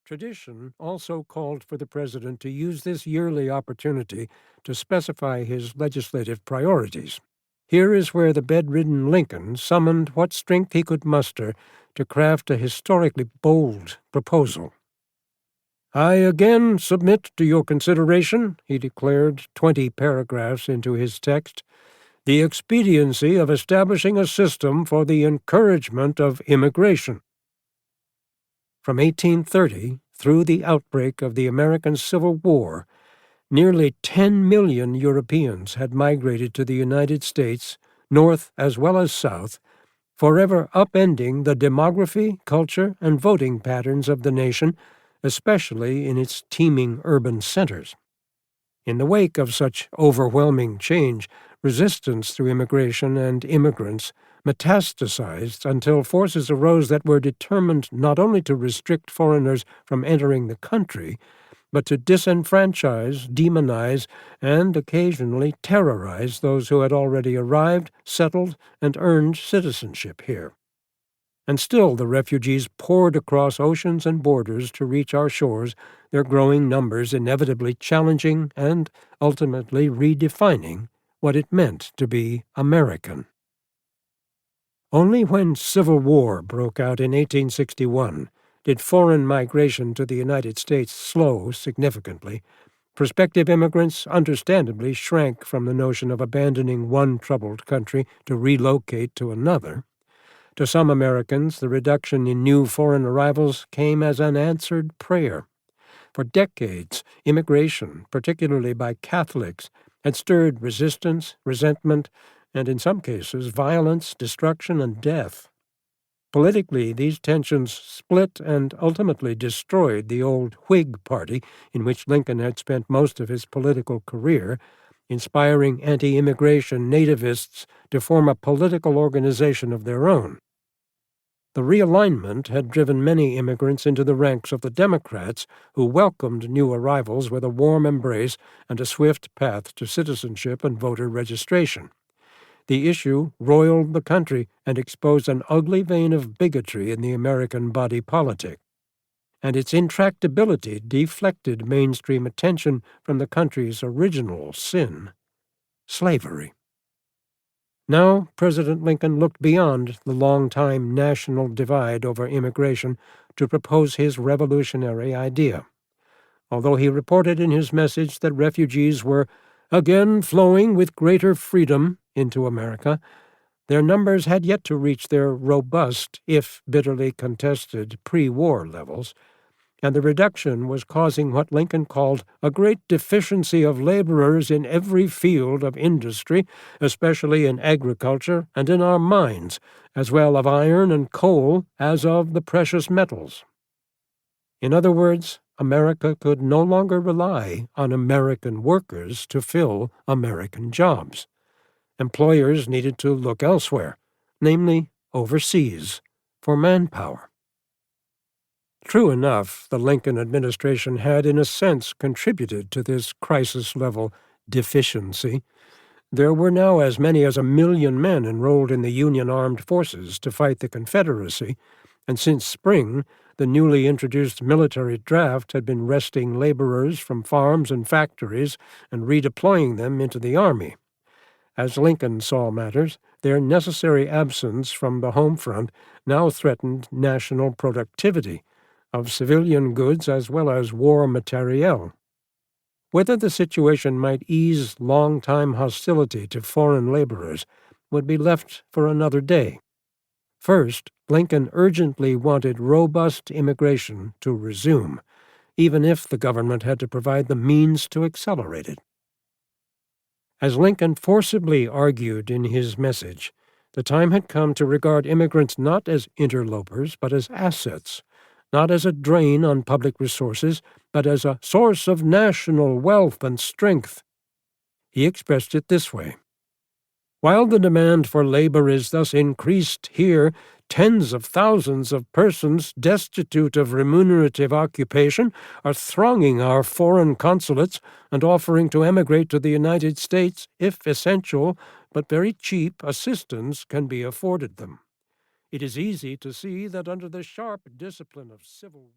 Tradition also called for the president to use this yearly opportunity to specify his legislative priorities. Here is where the bedridden Lincoln summoned what strength he could muster to craft a historically bold proposal. "I again submit to your consideration," he declared 20 paragraphs into his text, "the expediency of establishing a system for the encouragement of immigration." From 1830 through the outbreak of the American Civil War, nearly 10 million Europeans had migrated to the United States, north as well as south, forever upending the demography, culture, and voting patterns of the nation, especially in its teeming urban centers. In the wake of such overwhelming change, resistance through immigration and immigrants metastasized until forces arose that were determined not only to restrict foreigners from entering the country, but to disenfranchise, demonize, and occasionally terrorize those who had already arrived, settled, and earned citizenship here. And still the refugees poured across oceans and borders to reach our shores, their growing numbers inevitably challenging and ultimately redefining what it meant to be American. Only when Civil War broke out in 1861 did foreign migration to the United States slow significantly. Prospective immigrants understandably shrank from the notion of abandoning one troubled country to relocate to another. To some Americans, the reduction in new foreign arrivals came as an answered prayer. For decades, immigration, particularly by Catholics, had stirred resistance, resentment, and in some cases violence, destruction, and death. Politically, these tensions split and ultimately destroyed the old Whig Party, in which Lincoln had spent most of his political career, inspiring anti-immigration nativists to form a political organization of their own. The realignment had driven many immigrants into the ranks of the Democrats, who welcomed new arrivals with a warm embrace and a swift path to citizenship and voter registration. The issue roiled the country and exposed an ugly vein of bigotry in the American body politic, and its intractability deflected mainstream attention from the country's original sin, slavery. Now, President Lincoln looked beyond the long-time national divide over immigration to propose his revolutionary idea. Although he reported in his message that refugees were again flowing with greater freedom into America, their numbers had yet to reach their robust, if bitterly contested, pre-war levels, and the reduction was causing what Lincoln called a great deficiency of laborers in every field of industry, especially in agriculture and in our mines, as well of iron and coal as of the precious metals. In other words, America could no longer rely on American workers to fill American jobs. Employers needed to look elsewhere, namely overseas, for manpower. True enough, the Lincoln administration had, in a sense, contributed to this crisis-level deficiency. There were now as many as 1 million men enrolled in the Union armed forces to fight the Confederacy, and since spring, the newly introduced military draft had been wresting laborers from farms and factories and redeploying them into the Army. As Lincoln saw matters, their necessary absence from the home front now threatened national productivity of civilian goods as well as war materiel. Whether the situation might ease long-time hostility to foreign laborers would be left for another day. First, Lincoln urgently wanted robust immigration to resume, even if the government had to provide the means to accelerate it. As Lincoln forcibly argued in his message, the time had come to regard immigrants not as interlopers but as assets, not as a drain on public resources, but as a source of national wealth and strength. He expressed it this way: "While the demand for labor is thus increased here, tens of thousands of persons destitute of remunerative occupation are thronging our foreign consulates and offering to emigrate to the United States if essential but very cheap assistance can be afforded them. It is easy to see that under the sharp discipline of civil